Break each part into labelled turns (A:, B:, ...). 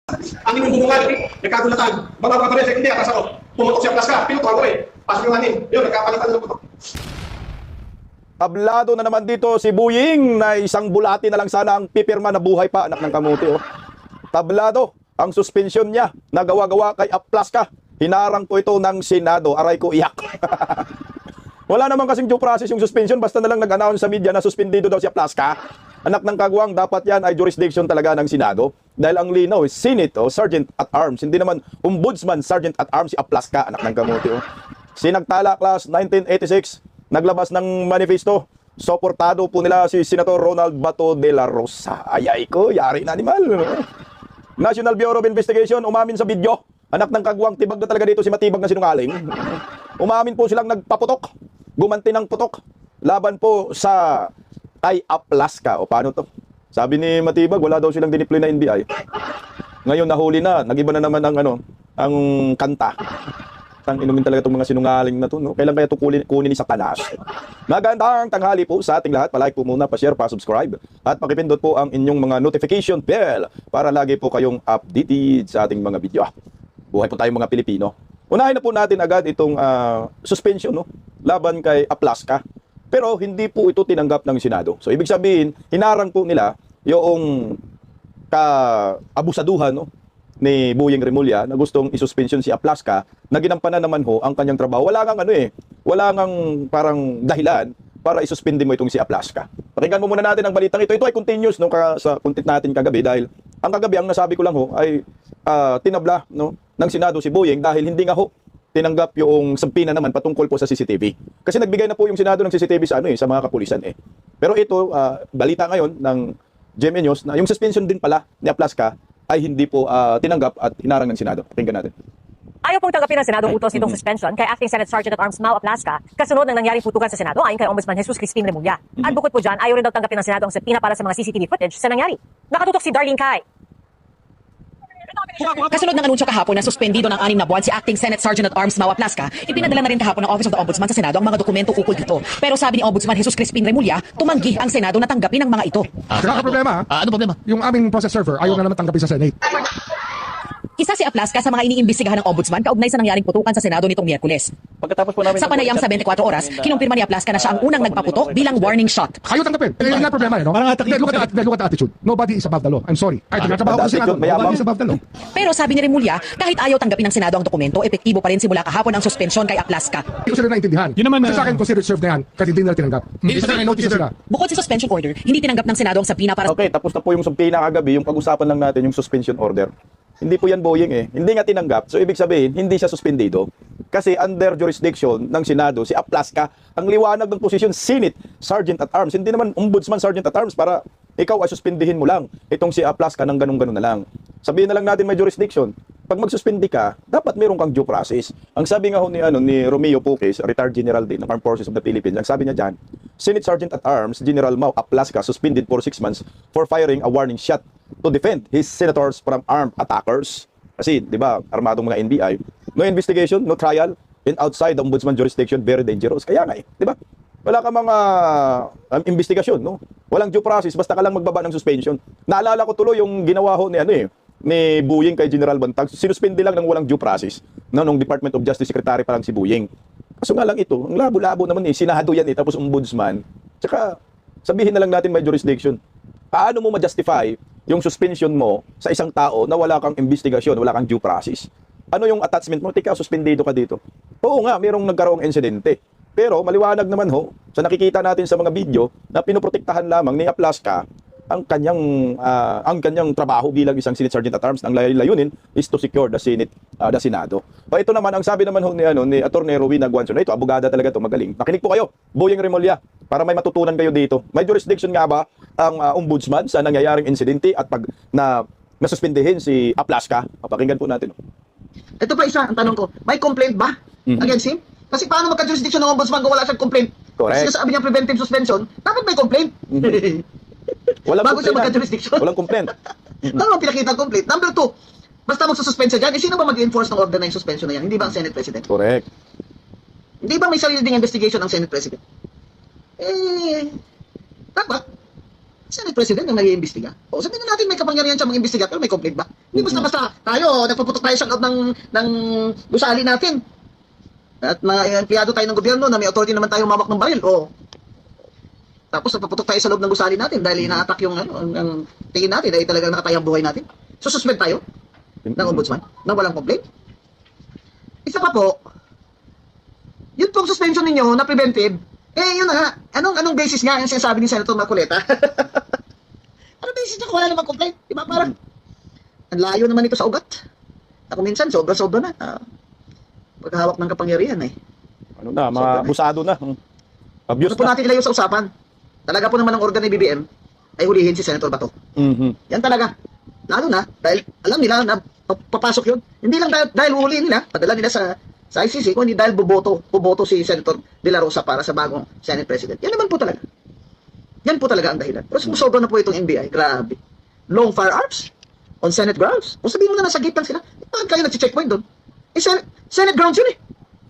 A: Ang inyong bubungan, nagkagulatan. Mga pa rin, hindi, atas ako. Pumutok siya plus ka, pinutok ako eh. Pasok yung anin. Yun, nagkapalitan ng putok.
B: Tablado na naman dito si Buying na isang bulati na lang sana ang pipirma na buhay pa, anak ng kamuti. Oh. Tablado ang suspensyon niya na gawa-gawa kay Aplaska. Hinarang po ito ng Senado. Aray ko, iyak. Wala naman kasing due process yung suspension, basta na lang nag-announce sa media na suspendido daw si Aplaska. Anak ng kagwang, dapat yan ay jurisdiction talaga ng Senado. Dahil ang linaw, Senate o Sergeant at Arms, hindi naman Ombudsman Sergeant at Arms si Aplaska, anak ng kamuti. Oh. Sinagtala class 1986, naglabas ng manifesto. Suportado po nila si Senator Ronald Bato de la Rosa. Ayay ko, yari na animal. National Bureau of Investigation umamin sa video. Anak ng kagwang, tibag na talaga dito si matibag na sinungaling. Umamin po silang nagpaputok, gumanti ng putok, laban po sa kay Aplaska. O paano to? Sabi ni Matibag, wala daw silang diniploy na NBI. Ngayon nahuli na, nagiba na naman ang kanta. Tang inumin talaga itong mga sinungaling na to, no? Kailan kaya ito kunin sa kanas? Magandang tanghali po sa ating lahat. Palike po muna, pa-share, pa-subscribe. At pakipindot po ang inyong mga notification bell para lagi po kayong updated sa ating mga video. Buhay po tayong mga Pilipino. Unahin na po natin agad itong suspension, no? Laban kay Aplaska. Pero hindi po ito tinanggap ng Senado. So ibig sabihin, hinarang po nila yung kaabusaduhan, no, ni Buying Remulla na gustong isuspension si Aplaska, na ginampanan naman ho ang kanyang trabaho. Wala ngang wala ngang parang dahilan para isuspindi mo itong si Aplaska. Pakinggan mo muna natin ang balitang ito. Ito ay continuous sa content natin kagabi, dahil ang kagabi ang nasabi ko lang ho ay tinabla, no, ng Senado si Buying dahil hindi nga ho tinanggap yung sampina naman patungkol po sa CCTV. Kasi nagbigay na po yung Senado ng CCTV sa mga kapulisan eh. Pero ito, balita ngayon ng GMA News na yung suspension din pala ni Aplaska ay hindi po tinanggap at hinarang ng Senado. Tingnan natin.
C: Ayaw pong tanggapin ng Senado utos itong suspension kay Acting Senate Sergeant at Arms Mau Aplaska kasunod ng nangyaring putukan sa Senado ayon kay Ombudsman Jesus Crispin Remulla. At bukod po dyan, ayaw rin daw tanggapin ng Senado ang subpoena para sa mga CCTV footage sa nangyari. Nakatutok si Darlene Kai.
D: Kasunod ng anunsyo kahapon na suspendido ng 6 na buwan si Acting Senate Sergeant at Arms Mau Aplaska, ipinadala na rin kahapon ng Office of the Ombudsman sa Senado ang mga dokumento ukol dito. Pero sabi ni Ombudsman Jesus Crispin Remulla, tumanggi ang Senado na tanggapin ang mga ito.
E: Problema,
F: ano problema?
E: yung aming process server ayaw na naman tanggapin sa Senate.
D: Isa si Aplaska sa mga iniimbestigahan ng Ombudsman kaugnay sa nangyaring putukan sa Senado nitong Miyerkules.
B: Pagkatapos po namin
D: Sa panayam sa 24 oras, kinumpirma ni Aplaska na siya ang unang nagpaputok bilang warning shot.
E: Ayaw tanggapin. Yun nga problema, no? Look at the attitude. Nobody is above the law. I'm sorry. Kahit nagtatrabaho ko sa Senado, nobody is above the law.
D: Pero sabi ni Remulla, kahit ayaw tanggapin ng Senado ang dokumento, epektibo pa rin simula kahapon ang suspensyon kay Aplaska.
E: Hindi ko sila naintindihan.
F: Yun naman,
E: Kasi sa akin, considered served na yan. Kahit hindi nila tinanggap. Kasi notice sila.
D: Bukod sa suspension order, hindi tinanggap ng Senado ang subpoena para
B: Okay, tapos na po yung sampina kagabi, yung pag-usapan lang natin yung suspension order. Hindi po yan Buying eh. Hindi nga tinanggap. So ibig sabihin, hindi siya suspendido. Kasi under jurisdiction ng Senado, si Aplaska, ang liwanag ng posisyon, Senate, Sergeant at Arms. Hindi naman Ombudsman, Sergeant at Arms para ikaw ay suspendihin mo lang itong si Aplaska ng ganun-ganun na lang. Sabihin na lang natin may jurisdiction. Pag magsuspendi ka, dapat meron kang due process. Ang sabi nga ho ni Romeo Puques, retired general din ng Armed Forces of the Philippines, ang sabi niya dyan, Senate Sergeant at Arms General Mau Aplaska suspended for 6 months for firing a warning shot to defend his senators from armed attackers. Kasi, di ba, armadong mga NBI. No investigation, no trial, and outside the Ombudsman jurisdiction, very dangerous. Kaya nga eh, di ba? Wala ka mga investigasyon, no? Walang due process, basta ka lang magbaba ng suspension. Naalala ko tuloy yung ginawa ho ni Buying kay General Bantag. Sinuspindi lang ng walang due process, no, nung Department of Justice Secretary pa lang si Buying. Kaso nga lang ito, ang labo-labo naman eh, Senado yan eh, tapos Ombudsman. Tsaka, sabihin na lang natin may jurisdiction. Paano mo ma-justify yung suspension mo sa isang tao na wala kang investigasyon, wala kang due process? Ano yung attachment mo? Tika, suspendido ka dito. Oo nga, mayroong nagkaroong insidente. Pero maliwanag naman ho, sa nakikita natin sa mga video, na pinoprotektahan lamang ni Aplaska ang kanyang trabaho bilang isang Senate Sergeant at Arms. Ang layunin is to secure the Senado. Pa ito naman, ang sabi naman ho ni Attorney Rowena Guanzon, ito, abogada talaga to, magaling. Nakinig po kayo, Buying Remulla, para may matutunan kayo dito. May jurisdiction nga ba ang Ombudsman sa nangyayaring insidente at pag nasuspindihin si Aplaska? Papakinggan po natin.
G: Ito pa isa, ang tanong ko, may complaint ba against him? Kasi paano magka-jurisdiction ng ombudsman kung wala siyang complaint?
B: Correct.
G: Kasi sabi niya preventive suspension, dapat may complaint. Bago siya magka-jurisdiction.
B: Walang complaint.
G: Tama ang pinakita ang complaint. Number 2, basta magsususpend siya dyan, sino ba mag-enforce ng order na yung suspension na yan? Hindi ba ang Senate President?
B: Correct.
G: Hindi ba may sarili ding investigation ang Senate President? Dapat. Senate President ang nag-iimbestiga. O sabihin na natin may kapangyarihan siya mag-imbestiga pero may complaint ba? Hindi basta-basta tayo, nagpuputok tayo sa loob ng gusali natin. At mga empleyado tayo ng gobyerno na may authority naman tayo humawak ng baril. O tapos nagpuputok tayo sa loob ng gusali natin dahil ina-attack yung ang tingin natin dahil talagang nakatayang buhay natin. So suspend tayo ng ombudsman na walang complaint. Isa pa po, yun pong suspension ninyo na preventive, yun na nga. Anong basis nga yung sinasabi ni Senator Marcoleta? Ano basis niya kung wala namang complaint? Diba parang, ang layo naman ito sa ugat. Ako minsan, sobra-sobra na. Pagkahawak ng kapangyarihan
B: Ano na, mga busado na. Abuse
G: Ano po
B: na.
G: natin ilayo sa usapan? Talaga po naman ang organ ng BBM ay hulihin si Senator Bato.
B: Mhm.
G: Yan talaga. Lalo na, dahil alam nila na papasok yun. Hindi lang dahil hulihin nila, padala nila sa ICC, kundi dahil buboto si Senator De La Rosa para sa bagong Senate President. Yan naman po talaga. Yan po talaga ang dahilan. Pero sumusobra na po itong NBI. Grabe. Long firearms on Senate grounds. Kung sabihin mo na nasa gate lang sila, bakit kayo nag-checkpoint doon? Senate grounds yun eh.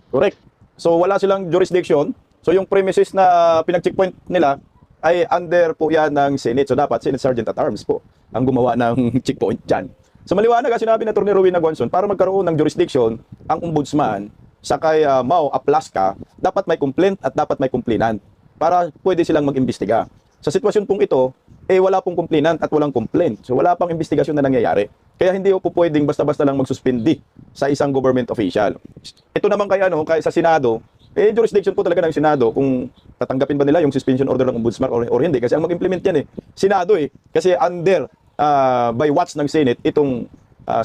B: Correct. So wala silang jurisdiction. So yung premises na pinag-checkpoint nila ay under po yan ng Senate. So dapat Senate Sergeant at Arms po ang gumawa ng checkpoint dyan. So maliwanag sinabi na Atty. Rowena Guanzon, para magkaroon ng jurisdiction ang ombudsman sa kay Mau Aplasca, dapat may complaint at dapat may complainant para pwede silang mag-imbestiga. Sa sitwasyon pong ito, wala pong complainant at walang complaint. So wala pang investigasyon na nangyayari. Kaya hindi po pwedeng basta-basta lang magsuspindi sa isang government official. Ito naman kay sa Senado, jurisdiction po talaga ng Senado kung tatanggapin ba nila yung suspension order ng ombudsman or hindi. Kasi ang mag-implement yan Senado Kasi under by watch ng Senate itong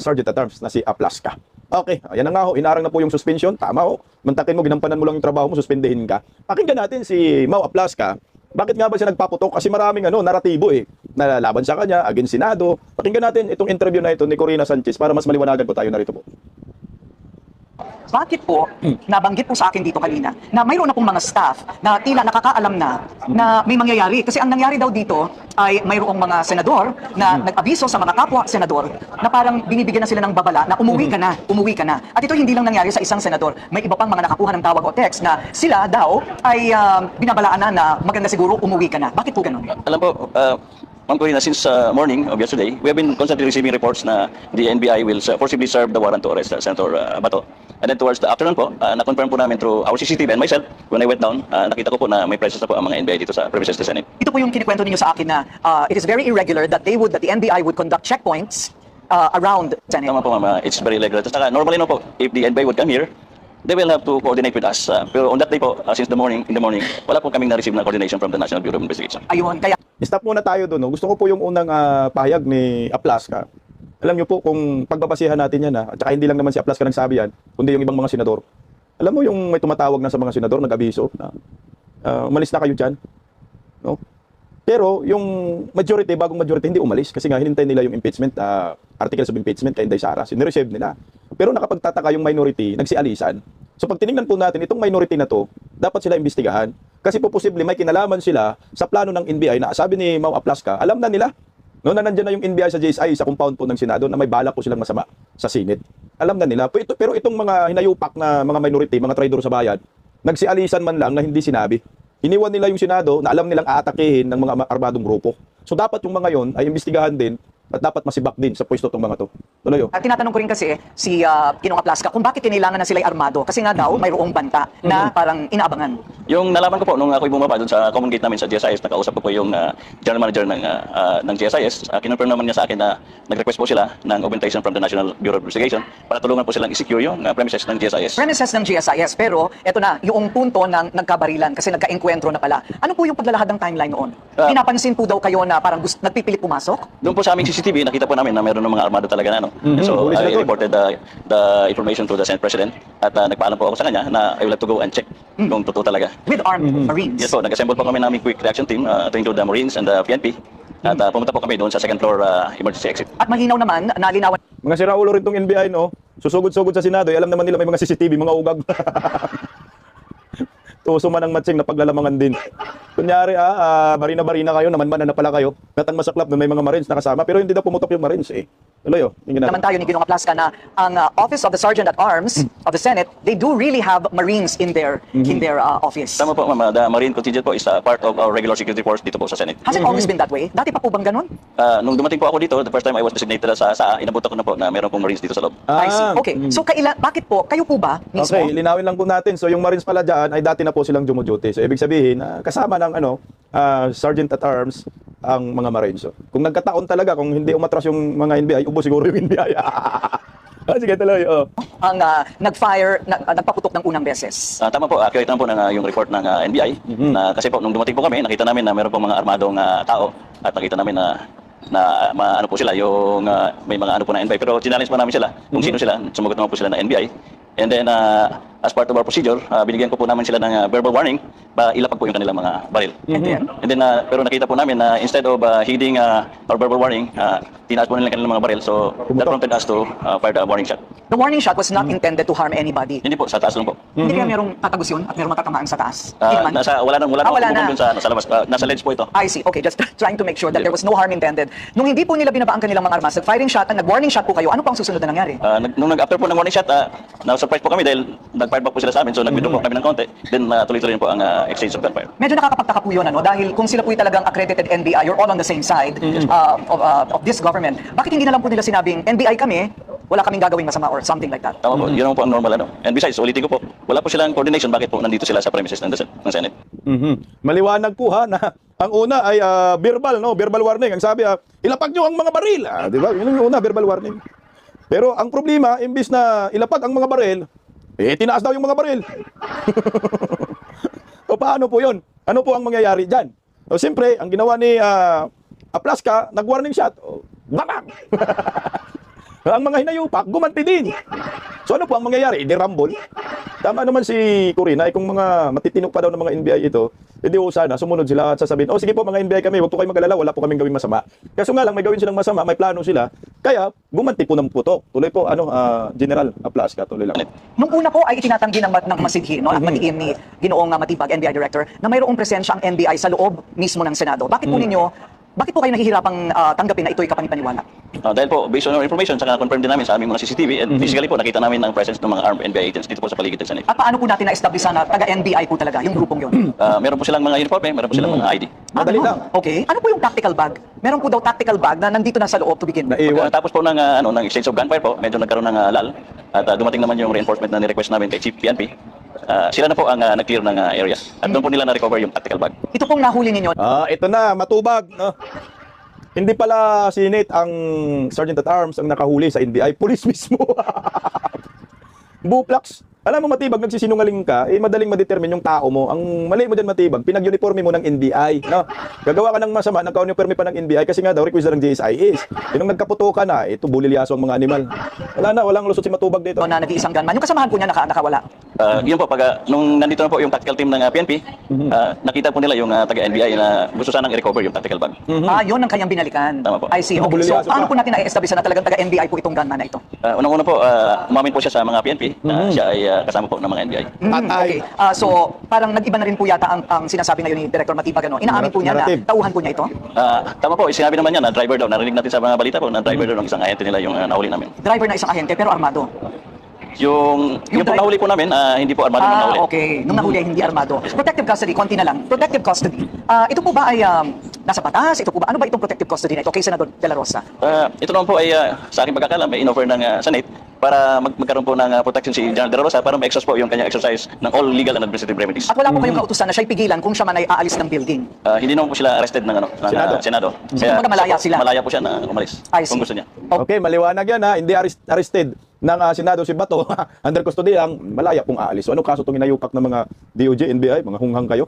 B: Sergeant at Arms na si Aplasca. Okay, ayan na nga inarang na po yung suspension. Tama mantakin mo, ginampanan mo lang yung trabaho mo, suspendehin ka. Pakinggan natin si Mau Aplasca. Bakit nga ba siya nagpaputok? Kasi maraming naratibo na laban sa kanya, against Senado. Pakinggan natin itong interview na ito ni Corina Sanchez para mas maliwanagan po tayo. Narito po.
F: Bakit po, nabanggit po sa akin dito kanina, na mayroon na pong mga staff na tila nakakaalam na may mangyayari. Kasi ang nangyari daw dito ay mayroong mga senador na nag-abiso sa mga kapwa senador na parang binibigyan na sila ng babala na umuwi ka na. At ito hindi lang nangyari sa isang senador. May iba pang mga nakakuha ng tawag o text na sila daw ay binabalaan na maganda siguro umuwi ka na. Bakit po ganun?
H: Alam po, Ma'am Corina, since morning of yesterday, we have been constantly receiving reports na the NBI will forcibly serve the warrant to arrest Senator Bato. And then towards the afternoon po, na-confirm po namin through our CCTV and myself, when I went down, nakita ko po na may presence na po ang mga NBI dito sa premises ng Senate.
F: Ito po yung kinikwento ninyo sa akin na it is very irregular that the NBI would conduct checkpoints around Senate.
H: Tama po ma'am, it's very irregular. Tapos normally no po, if the NBI would come here, they will have to coordinate with us. Pero on that day po, since in the morning, wala po kaming na-receive na coordination from the National Bureau of Investigation.
F: Ayun, kaya
B: Stop muna tayo doon. Gusto ko po yung unang pahayag ni Aplasca. Alam niyo po kung pagbabasihan natin yan at saka hindi lang naman si Aplasca nagsabi yan, kundi yung ibang mga senador. Alam mo yung may tumatawag na sa mga senador, nag-abiso na umalis na kayo dyan. No? Pero yung majority, bagong majority, hindi umalis kasi nga hinintay nila yung impeachment, articles of impeachment kay Inday Sara, sinireceive nila. Pero nakapagtataka yung minority, nagsialisan. So pag tinignan po natin, itong minority na to, dapat sila imbestigahan. Kasi po posible may kinalaman sila sa plano ng NBI na sabi ni Mau Aplasca, alam na nila. No, na nandiyan na yung NBI sa JSI, sa compound po ng Senado na may balak po silang masama sa Senate. Alam na nila. Pero itong mga hinayupak na mga minority, mga traidor sa bayan, nagsialisan man lang na hindi sinabi. Iniwan nila yung Senado na alam nilang aatakihin ng mga armadong grupo. So dapat yung mga yon ay imbestigahan din at dapat masibak din sa pwesto itong mga to. Tuloy yun.
F: tinatanong ko rin kasi si Ginong Aplasca kung bakit kinailangan na sila'y armado. Kasi nga daw, mayroong banta na parang inaabangan.
H: Yung nalaman ko po nung ako'y bumaba doon sa common gate namin sa GSIS, nakausap ko po yung general manager ng GSIS. Kinonfirm naman niya sa akin na nag-request po sila ng augmentation from the National Bureau of Investigation para tulungan po silang i-secure yung premises ng GSIS.
F: Premises ng GSIS, pero eto na, yung punto ng nagkabarilan kasi nagka-enkwentro na pala. Ano po yung paglalahad ng timeline noon? Pinapansin po daw kayo na parang nagpipilit pumasok?
H: Doon po sa aming CCTV, nakita po namin na meron ng mga armado talaga na. So,
B: Huli sila
H: I
B: doon.
H: reported the information to the Senate President at nagpaalam po ako sa kanya na I will have to go and check kung totoo talaga.
F: With armed Marines?
H: Yes po, nag-assemble po kami ng quick reaction team to include the Marines and the PNP. At pumunta po kami doon sa second floor emergency exit.
F: At malinaw naman, nalinawan
B: Mga siraulo rin tong NBI, no? Susugod-sugod sa Senado, alam naman nila may mga CCTV, mga ugag. Tuso man ang matsing na paglalamangan din. Kunyari, barina-barina kayo, naman na pala kayo. Natang masaklap na may mga Marines na kasama, pero hindi daw pumutok yung Marines Tuloy, oh. Tingnan
F: naman
B: natin.
F: tayo ni Ginoong Aplasca na ang Office of the Sergeant at Arms of the Senate, they do really have Marines in their office.
H: Tama po, ma'am. The Marine contingent po is part of our regular security force dito po sa Senate.
F: Has it always been that way? Dati pa po bang ganun?
H: Nung dumating po ako dito, the first time I was designated sa inabot ko na po na meron pong Marines dito sa loob.
F: I see. Okay. So bakit po? Kayo po ba mismo?
B: Okay, linawin lang po natin. So yung Marines pala dyan ay dati na po silang dumuduty. So ibig sabihin, kasama ng Sergeant at Arms ang mga Marines. So, kung nagkataon talaga, kung hindi umatras yung mga NBI, ubo siguro yung NBI. Sige, tuloy. Oh.
F: Ang nagpaputok ng unang beses.
H: Tama po, accurate lang po ng yung report ng NBI. Na, kasi po, nung dumating po kami, nakita namin na meron po mga armadong tao at nakita namin na ano po sila, yung may mga ano po na NBI. Pero challenge pa namin sila kung sino sila. Sumagot naman po sila ng NBI. And then, as part of our procedure, binigyan ko po namin sila ng verbal warning ba ilapag po yung kanilang mga baril. And then, pero nakita po namin na instead of heeding our verbal warning, tinaas po nila yung kanilang mga baril. So, that prompted us to fire the warning shot.
F: The warning shot was not intended to harm anybody.
H: Hindi po, sa taas lang po.
F: Hindi kaya merong tatagos yun at merong matatamaan sa taas? Hindi naman.
H: Wala na
F: wala na.
H: dun sa labas. Nasa ledge po ito.
F: I see. Okay, just trying to make sure that there was no harm intended. Nung hindi po nila binaba ang kanilang mga armas, nag-firing shot, nag-warning shot po kayo, ano po ang susunod na nangyari?
H: Nung after po ng warning shot, na-surprise po kami dahil nag-fire back po sila sa amin. So, nag-withdraw po kami ng konti. Then, tuloy-tuloy po ang exchange of gunfire.
F: Medyo nakakapagtaka po yun, dahil kung sila po'y talagang accredited NBI, you're all on the same side of this government. Bakit hindi na lang po nila sinabing, NBI kami, wala kaming gagawing masama or something like that?
H: Tama po, yun naman po ang normal. And besides, ulitin ko po, wala po silang coordination. Bakit po nandito sila sa premises ng Senate?
B: Maliwanag po ha na ang una ay verbal, no? Verbal warning. Ang sabi, ilapag nyo ang mga baril. Di ba? Yun yung una, verbal warning. Pero ang problema, imbis na ilapag ang mga baril, tinaas daw yung mga baril. O paano po yun? Ano po ang mangyayari dyan? O siyempre, ang ginawa ni Aplasca, nag-warning shot. Babang! Ang mga hinayupak, gumanti din. So ano po ang mangyayari? Rumble. Tama naman si Corina, kung mga matitinok pa daw ng mga NBI ito, hindi sana, sumunod sila at sasabihin, sige po mga NBI kami, huwag po kayo mag-alala, wala po kaming gawing masama. Kaso nga lang, may gawin silang masama, may plano sila, kaya gumanti po ng putok. Tuloy po, General Aplasca, tuloy lang.
F: Nung una po ay itinatanggi ng masidhi, at matiim ni Ginoong Matibag, NBI Director, na mayroong presensya ang NBI sa loob mismo ng Senado. Bakit po kayo nahihirapang tanggapin na ito'y kapanipaniwala?
H: Dahil po, based on our information, saka confirm din namin sa aming mga CCTV, and physically po, nakita namin ang presence ng mga armed NBI agents dito po sa paligid ng Senate.
F: At paano po natin na-establish na taga-NBI po talaga, yung grupong yun?
H: Meron po silang mga uniforme, meron po silang mga ID.
B: Madali lang.
F: Okay. Ano po yung tactical bag? Meron po daw tactical bag na nandito na sa loob to begin.
H: Tapos po ng exchange of gunfire po, medyo nagkaroon ng lal, at dumating naman yung reinforcement na ni-request namin kay Chief PNP. Sila na po ang nag-clear ng area. At doon po nila na-recover yung tactical bag.
F: Ito pong nahuli ninyo.
B: Ito na, Matubag. No? Hindi pala si Nate ang Sergeant at Arms ang nakahuli sa NBI. Police mismo. Buplax. Alam mo, Matibag, nagsisinungaling ka, madaling ma-determine yung tao mo. Ang mali mo dyan, Matibag, pinag-uniforme mo ng NBI. No? Gagawa ka ng masama, nagka-uniforme pa ng NBI kasi nga daw, request ng GSIS. Yung nagkaputukan na, ito, bulilyaso ang mga animal. Walang lusot si Matubag dito.
F: Na nag-iisang gunman. Yung kasamahan po niya nakawala.
H: Yun po, nung nandito na po yung tactical team ng PNP, nakita po nila yung taga-NBI na gusto sanang i-recover yung tactical bag.
F: Yun ang kanyang binalikan.
H: Tama po.
F: I see. Okay. So, paano po natin na-establish na talagang taga-NBI po itong gunman na ito?
H: Unang-una po, umamin po siya sa mga PNP na siya ay kasama po ng mga NBI.
F: Okay. So, parang nag-iba na rin po yata ang sinasabi ngayon ni Director Matibag. Inaamin po niya na tauhan po niya ito?
H: Tama po, sinabi naman niya na driver daw. Narinig natin sa mga balita po na driver daw ng isang ahente nila yung nahuli namin.
F: Driver na isang ahente pero armado?
H: Yung po nahuli po namin, hindi po armado nung nahuli.
F: Okay. Nung nahuli ay hindi armado. Protective custody, konti na lang. Protective custody. Ito po ba ay nasa batas? Ito po ba? Ano ba itong protective custody na ito kay Senador De La Rosa?
H: Ito naman po ay sa aking pagkakalam, may in-offer ng Senate para magkaroon po ng protection si General De La Rosa para ma-exhaust po yung kanyang exercise ng all legal and administrative remedies.
F: At wala po kayong kautusan na siya'y pigilan kung siya man ay aalis ng building?
H: Hindi naman po sila arrested ng Senado.
F: Kaya malaya sila?
H: Malaya po siya na umalis kung gusto niya.
B: Okay, maliwanag yan ha. Hindi arrested ng Senado si Bato. Under custody ang malaya pong aalis. So ano kaso itong inayupak ng mga DOJ, NBI? Mga hunghang kayo?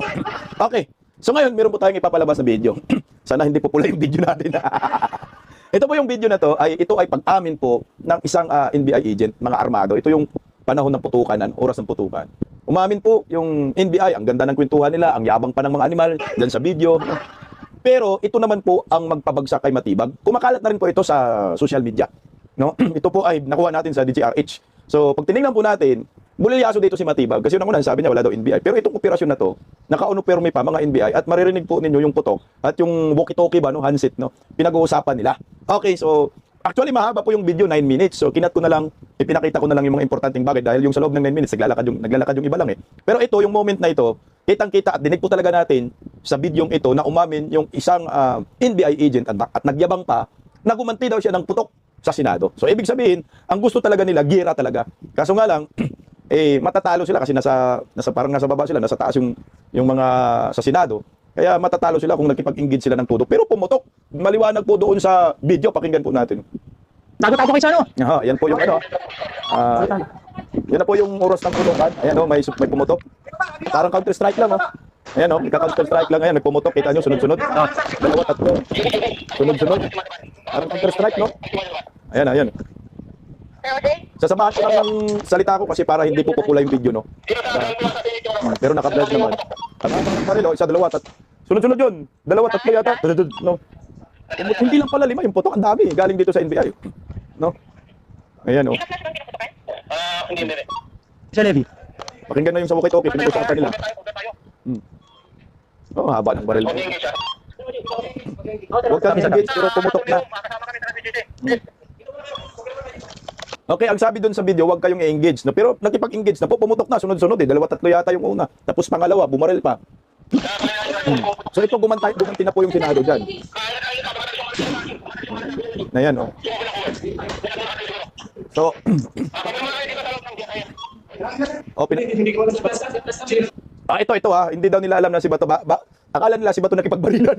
B: Okay. So ngayon, meron po tayong ipapalabas na video. Sana hindi po pula yung video natin. Ito po yung video na to, ito ay pag-amin po ng isang NBI agent, mga armado. Ito yung panahon ng putukan, oras ng putukan. Umamin po yung NBI, ang ganda ng kwentuhan nila, ang yabang pa ng mga animal, dyan sa video. Pero ito naman po ang magpabagsak kay Matibag. Kumakalat na rin po ito sa social media. No? Ito po ay nakuha natin sa DZRH. So pag tinignan po natin, bulilyaso dito si Matibag kasi unang sabi niya wala daw NBI. Pero itong operasyon na to, naka-uniforme pa mga NBI at maririnig po ninyo yung putok at yung walkie-talkie ba, no, handset, no, pinag-uusapan nila. Okay, so Actually, mahaba po yung video, 9 minutes. So, kinat ko na lang, ipinakita ko na lang yung mga importanteng bagay dahil yung sa loob ng 9 minutes, naglalakad yung iba lang eh. Pero ito, yung moment na ito, kitang-kita at dinig po talaga natin sa videong ito na umamin yung isang NBI agent at nagyabang pa na gumanti daw siya ng putok sa Senado. So, ibig sabihin, ang gusto talaga nila, gira talaga. Kaso nga lang, matatalo sila kasi parang nasa baba sila, nasa taas yung mga sa Senado. Kaya matatalo sila kung nagkipag-engage sila ng todo. Pero pumutok. Maliwanag po doon sa video. Pakinggan po natin.
G: Tago-tago kayo sa ano?
B: Aha, yan po yung ano. Yan na po yung oras ng putukan. Ayan o, may pumutok. Parang counter-strike lang o. Ayan o, counter-strike lang. Ayan, nagpumutok. Kita nyo, sunod-sunod. Dalawa, tatlo. Sunod-sunod. Parang counter-strike, no? Ayan, ayan. Sasabahan ko lang ng salita ko kasi para hindi po popula yung video, no? Pero naka-blend naman. Isa, dalawa, sunod-sunod yun. Dalawa, tatlo yata. No? Hindi lang pala 5, yung putok, ang dami. Galing dito sa NBI. No? Ayan, oh.
H: Hindi.
G: Sa Levi.
B: Pakinggan na yung sa walkie-talkie. Pinag-usapan nila. Oh, haba ng baril. Huwag kang engage, pero pumutok na. Okay, ang sabi doon sa video, huwag kayong i-engage. No? Pero nakipag-engage na po, pumutok na, sunod-sunod eh. Dalawa, tatlo yata yung una. Tapos pangalawa, bumaril pa. So ito, gumanti na po yung Senado dyan. Ayan, oh. So, ito hindi daw nila alam na si Bato. Akala nila si Bato nakipagbarilan.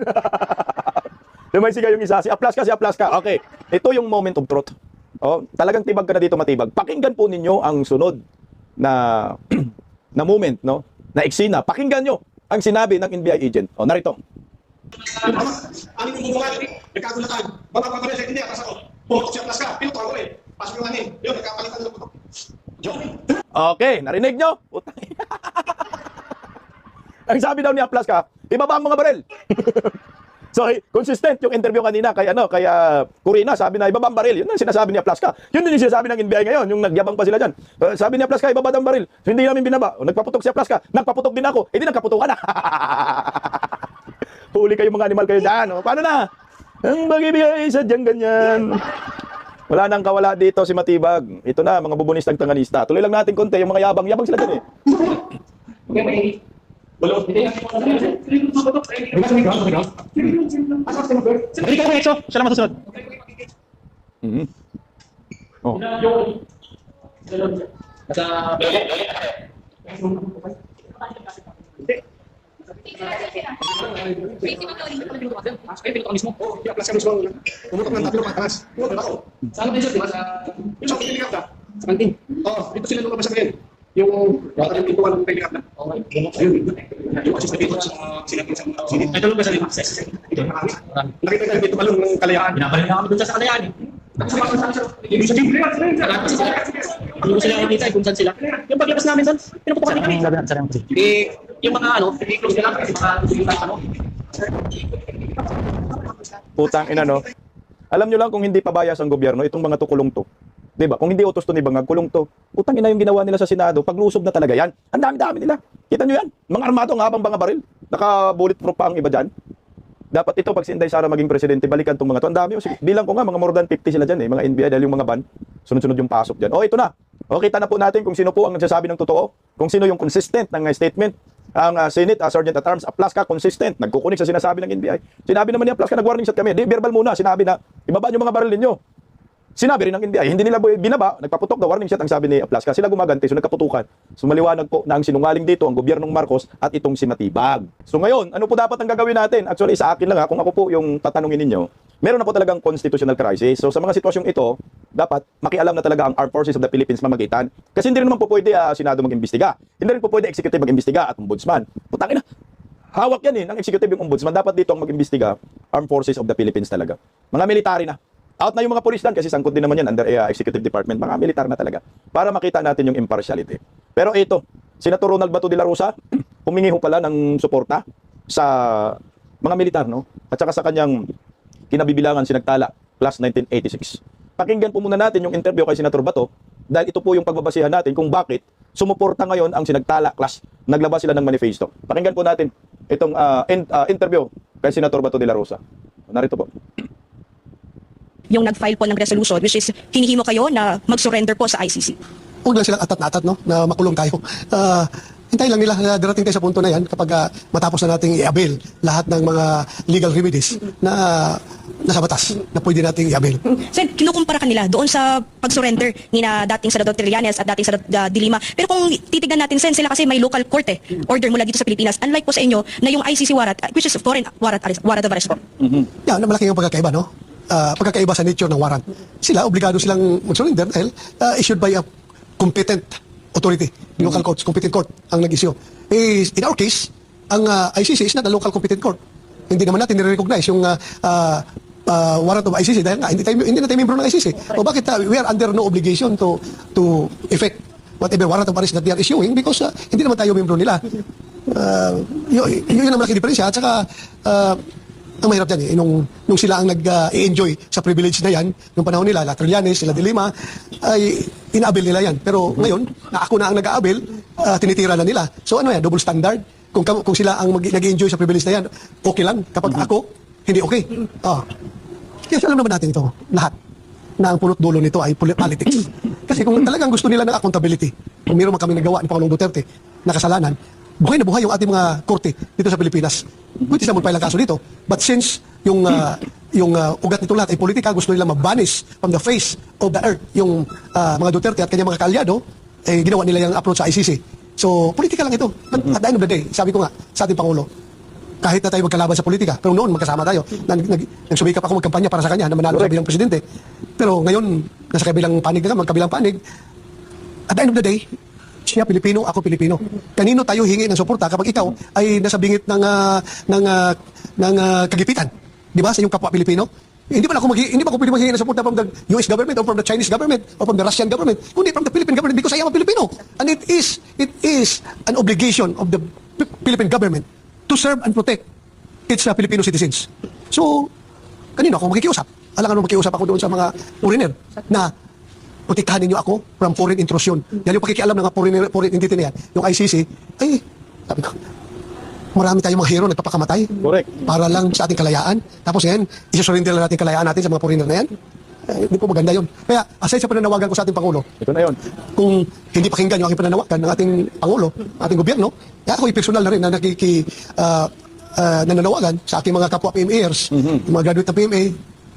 B: Lumaysi yung isa, si Aplas ka. Okay, ito yung moment of truth. Oh, talagang tibag ka na dito, matibag. Pakinggan po ninyo ang sunod na na moment, no? Na eksena. Pakinggan nyo ang sinabi ng NBI agent. Oh, narito.
A: Aning yung bubungan, nagkagulatan. Bababa pa rin siya, hindi, atas ako. Pumotok siya, plus ka, pinutok ako eh. Pasok yung anin. Yun, nagkapalitan ng putok.
B: Okay, narinig nyo? Putang ina. Ang sabi daw ni Aplas ka, ibaba ang mga baril. So, consistent yung interview kanina kay Corina, sabi na ibaba ang baril. Yun ang sinasabi ni Aplas ka. Yun din yung sinasabi ng NBI ngayon, yung nagyabang pa sila dyan. Sabi ni Aplas ka, ibaba ang baril. So, hindi namin binaba. Nagpaputok si Aplas ka, nagpaputok din ako. Hindi nagkaputokan na. Huli kayo mga animal kayo dyan. O, paano na? Ang bagay sa dyan ganyan. Wala nang kawala dito si Matibag. Ito na, mga bubunistang tanganista. Tuloy lang natin konti, yung mga yabang sila dyan eh.
G: Hindi ka Exo. Siya lang masusunod.
B: Oh.
A: Kaya plus ka mismo. Pumotok ng tatlo pataas. Pumotok ako.
I: Saan ba yun?
A: Yung sa pinikap na.
I: Sa kantin.
A: Oo, dito sila lumabas sa ngayon. Yung pintuan ng pinikap na. Ayun. Yung assist na dito sa sinapin sa sinip.
I: Ito lang ba sa limang access?
A: Nakita ka dito palong ng kalayaan.
I: Pinapalit na kami dun sa kalayaan eh.
A: Tapos yung sa gym.
I: Lahat kasi sila. Hindi ko sila nakikita kung saan sila. Yung paglabas namin doon, pinuputukan din kami. Yung mga close nila, mga ano.
B: Putang ina, no? Alam nyo lang kung hindi pabayas ang gobyerno, itong mga tukulong to. Diba? Kung hindi utos to ni Bangag, kulong to. Putang ina yung ginawa nila sa Senado, paglusob na talaga yan. Ang dami-dami nila. Kita nyo yan? Mga armado ang habang mga baril. Naka-bulletproof pa ang iba dyan. Dapat ito, pag si Inday Sara maging presidente, balikan itong mga to. Ang dami. Bilang ko nga, mga more than 50 sila dyan eh. Mga NBI dahil yung mga ban. Sunod-sunod yung pasok dyan. Ito na. Kita na po natin kung sino po ang nagsasabi ng totoo. Kung sino yung consistent ng statement. Ang Senate, Sergeant at Arms, Aplas ka, consistent. Nagkukunik sa sinasabi ng NBI. Sinabi naman ni Aplas ka, nag-warning shot kami. Di, verbal muna. Sinabi na, ibaba nyo mga baril ninyo. Sinabi rin ng NBI, hindi nila binaba, nagpaputok na warning shot ang sabi ni Aplas ka. Sila gumaganti, so nagkaputukan. So maliwanag po na ang sinungaling dito, ang gobyernong Marcos at itong si Matibag. So ngayon, ano po dapat ang gagawin natin? Actually, sa akin lang kung ako po yung tatanungin ninyo, meron na po talagang constitutional crisis. So sa mga sitwasyong ito, dapat makialam na talaga ang Armed Forces of the Philippines mamagitan. Kasi hindi rin naman po pwede Senado mag-imbestiga. Hindi rin po pwede executive mag-imbestiga at ombudsman. Putangin na. Hawak yan ng executive yung ombudsman. Dapat dito ang mag-imbestiga, Armed Forces of the Philippines talaga. Mga military na. Out na yung mga pulis dan kasi sangkot din naman yan under executive department. Mga militar na talaga. Para makita natin yung impartiality. Pero ito, Senator Ronald Bato de la Rosa, humingi ho pala ng suporta sa mga militar, no? At saka sa kanyang kinabibilangan sinagtala class 1986. Pakinggan po muna natin yung interview kay Senator Bato dahil ito po yung pagbabasihan natin kung bakit sumuporta ngayon ang sinagtala class. Naglabas sila ng manifesto. Pakinggan po natin itong interview kay Senator Bato de la Rosa. Narito po.
D: yung nag-file po ng resolution which is hinihimo kayo na mag-surrender po sa ICC.
E: Huwag lang silang atat na atat, no? Na makulong tayo. Hintayin lang nila na darating tayo sa punto na yan kapag matapos na nating i-avail lahat ng mga legal remedies na nasa batas na pwede nating i-avail.
D: Sen, kinukumpara kanila doon sa pag-surrender ni na dating Senador Trillanes at dating Senador De Lima. Pero kung titignan natin, Sen, sila kasi may local court order mula dito sa Pilipinas. Unlike po sa inyo na yung ICC warrant, which is foreign warrant of arrest po.
E: Yan, malaki yung pagkakaiba, no? Pagkakaiba sa nature ng warrant. Sila, obligado silang mag-surrender dahil issued by a competent authority, local courts, competent court ang nag-issue. In our case, ang ICC is not a local competent court. Hindi naman natin nire-recognize yung warrant of ICC dahil nga hindi na tayo membro ng ICC. O bakit we are under no obligation to effect whatever warrant of arrest that they are issuing because hindi naman tayo membro nila. Yun ang malaking diferensya. At saka ang mahirap dyan nung sila ang nag-enjoy sa privilege na yan, nung panahon nila, Trillanes, sila De Lima, ay ina-avail nila yan. Pero ngayon, na ako na ang nag-a-avail, tinitira na nila. So ano yan, double standard? Kung sila ang nag-enjoy sa privilege na yan, okay lang. Kapag ako, hindi okay. Kaya alam naman natin ito, lahat, na ang punot dulo nito ay politics. Kasi kung talagang gusto nila ng accountability, kung mayroon man kami nagawa ni Pangulong Duterte na kasalanan, buhay na buhay yung ating mga korte dito sa Pilipinas. Pwede siya magpailang kaso dito. But since yung ugat nito lahat ay politika, gusto nila mabanish from the face of the earth yung mga Duterte at kanyang mga kaalyado, ginawa nila yung approach sa ICC. So, politika lang ito. But at the end of the day, sabi ko nga sa ating Pangulo, kahit na tayo magkalaban sa politika, pero noon magkasama tayo. Nagsumikap ako magkampanya para sa kanya na manalo sa bilang presidente. Pero ngayon, nasa kabilang panig na magkabilang panig. At the end of the day, siya Pilipino, ako Pilipino. Kanino tayo hingi ng suporta kapag ikaw ay nasa bingit ng kagipitan? Di ba? Sa iyong kapwa Pilipino? Hindi ba ako pwede maghingi ng suporta from the US government or from the Chinese government or from the Russian government, kundi from the Philippine government because I am a Filipino. And it is an obligation of the Philippine government to serve and protect its Filipino citizens. So, kanino ako makikiusap? Alangan mo makikiusap ako doon sa mga foreigner na protektahan ninyo ako from foreign intrusion. Dahil yung pakikialam ng foreign entity na yan, yung ICC, ay, sabi ko, marami tayong mga hero nagpapakamatay.
B: Correct.
E: Para lang sa ating kalayaan. Tapos yan, isusurrender lang natin kalayaan natin sa mga foreigner na yan. Hindi po maganda yun. Kaya, aside sa pananawagan ko sa ating Pangulo,
B: Ito na yun.
E: kung hindi pakinggan yung aking pananawagan ng ating Pangulo, ating gobyerno, ako personal na rin na nananawagan sa aking mga kapwa PMAers, yung mga graduate ng PMA,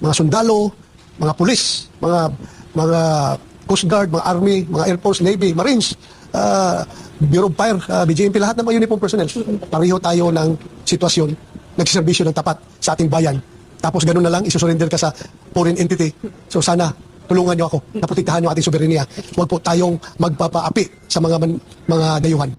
E: mga sundalo, mga pulis, mga Coast Guard, mga Army, mga Air Force, Navy, Marines, Bureau of Fire, BGMP, lahat ng mga uniform personnel. Pareho tayo ng sitwasyon, nagsiservisyo ng tapat sa ating bayan. Tapos ganun na lang, isusurrender ka sa foreign entity. So sana, tulungan nyo ako, naprotektahan nyo ating soberenya. Huwag po tayong magpapaapi sa mga dayuhan.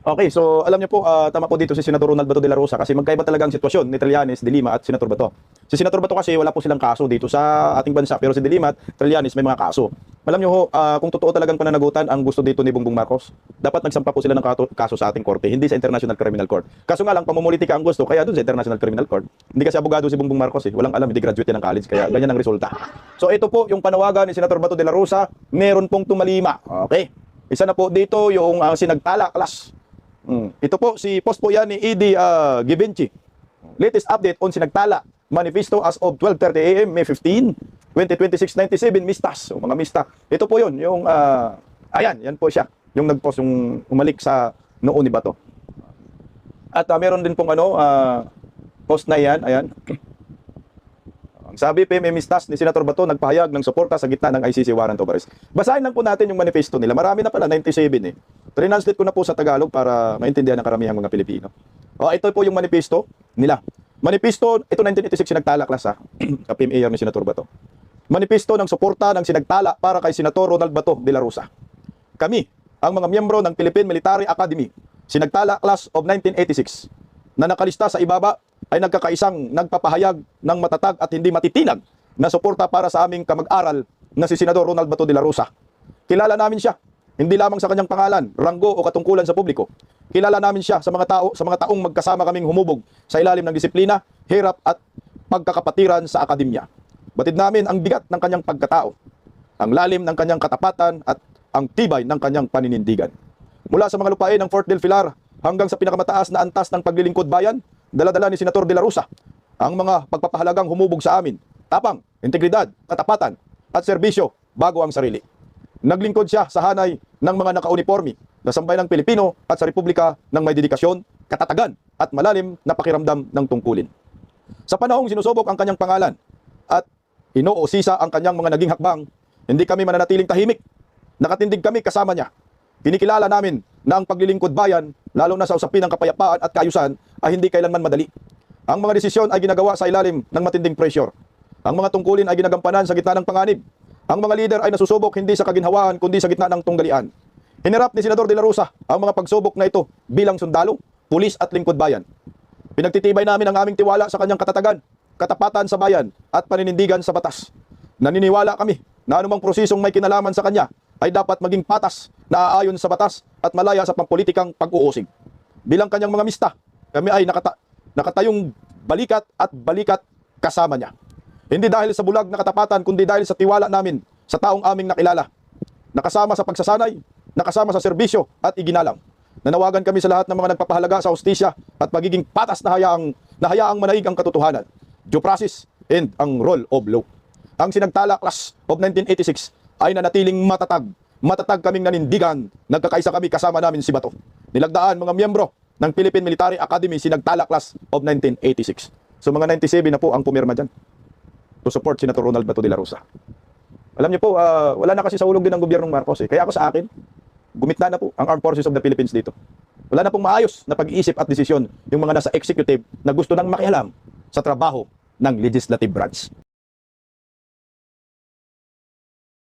B: Okay, so alam niyo po, tama po dito si Senator Ronald Bato de la Rosa kasi magkaiba talaga ang sitwasyon ni Trillanes, De Lima at Senator Bato. Si Senator Bato kasi wala po silang kaso dito sa ating bansa, pero si De Lima at Trillanes may mga kaso. Alam niyo ho, kung totoo talagang pananagutan ang gusto dito ni Bongbong Marcos, dapat nagsampa po sila ng kaso sa ating korte, hindi sa International Criminal Court. Kaso nga lang, pamumulitika ang gusto, kaya doon sa International Criminal Court. Hindi kasi abogado si Bongbong Marcos walang alam, hindi graduate yan ng college, kaya ganyan ang resulta. So ito po yung panawagan ni Senator Bato de la Rosa, meron pong tumalima. Okay, isa na po dito yung sinagtala class. Ito po, si post po yan ni Edie Givenchy. Latest update on sinagtala manifesto as of 12:30 AM, May 15, 2026, 97 mistas. O mga mista. Ito po yun, yung, ayan, yan po siya. Yung nag-post, yung umalik sa noo ni Bato. At meron din pong post na yan, ayan. Ang sabi, PMA mistas ni Senator Bato, nagpahayag ng suporta sa gitna ng ICC warrant of arrest. Basahin lang po natin yung manifesto nila. Marami na pala, 97 eh. Translate ko na po sa Tagalog para maintindihan ng karamihang mga Pilipino. Ito po yung manifesto nila. Manifesto, ito 1986 sinagtala class ka-PMA ni Senator Bato. Manifesto ng suporta ng sinagtala para kay Senator Ronald Bato de la Rosa. Kami, ang mga miyembro ng Philippine Military Academy, sinagtala class of 1986, na nakalista sa ibaba ay nagkakaisang nagpapahayag ng matatag at hindi matitinag na suporta para sa aming kamag-aral na si Senador Ronald Bato de la Rosa. Kilala namin siya, hindi lamang sa kanyang pangalan, ranggo o katungkulan sa publiko. Kilala namin siya sa mga taong magkasama kaming humubog sa ilalim ng disiplina, hirap at pagkakapatiran sa akademya. Batid namin ang bigat ng kanyang pagkatao, ang lalim ng kanyang katapatan at ang tibay ng kanyang paninindigan. Mula sa mga lupain ng Fort del Pilar hanggang sa pinakamataas na antas ng paglilingkod bayan, dala-dala ni Senator de la Rosa ang mga pagpapahalagang humubog sa amin, tapang, integridad, katapatan, at serbisyo bago ang sarili. Naglingkod siya sa hanay ng mga nakauniforme na sambayanang Pilipino at sa Republika ng may dedikasyon, katatagan at malalim na pakiramdam ng tungkulin. Sa panahong sinusubok ang kanyang pangalan at inuusisa ang kanyang mga naging hakbang, hindi kami mananatiling tahimik. Nakatindig kami kasama niya. Kinikilala namin na ang paglilingkod bayan, lalo na sa usapin ng kapayapaan at kaayusan, ay hindi kailanman madali. Ang mga desisyon ay ginagawa sa ilalim ng matinding pressure. Ang mga tungkulin ay ginagampanan sa gitna ng panganib. Ang mga leader ay nasusubok hindi sa kaginhawaan kundi sa gitna ng tunggalian. Hinirap ni Senador De La Rosa ang mga pagsubok na ito bilang sundalo, pulis at lingkod bayan. Pinagtitibay namin ang aming tiwala sa kanyang katatagan, katapatan sa bayan at paninindigan sa batas. Naniniwala kami na anumang prosesong may kinalaman sa kanya ay dapat maging patas na aayon sa batas at malaya sa pampolitikang pag-uusig. Bilang kanyang mga mista, kami ay nakatayong balikat at balikat kasama niya. Hindi dahil sa bulag na katapatan, kundi dahil sa tiwala namin sa taong aming nakilala. Nakasama sa pagsasanay, nakasama sa serbisyo at iginalang. Nanawagan kami sa lahat ng mga nagpapahalaga sa hustisya at pagiging patas na hayaang manaig ang katotohanan, due process, and ang rule of law. Ang Sinagtala Class of 1986 ay nanatiling matatag. Matatag kaming nanindigan, nagkakaisa kami kasama namin si Bato. Nilagdaan mga miyembro ng Philippine Military Academy Sinagtala Class of 1986. So mga 97 na po ang pumirma dyan to support Senator Ronald Bato de la Rosa. Alam niyo po, wala na kasi sa ulog din ng gobyernong Marcos eh. Kaya ako sa akin, gumitna na po ang Armed Forces of the Philippines dito. Wala na pong maayos na pag-iisip at desisyon yung mga nasa executive na gusto nang makialam sa trabaho ng legislative branch.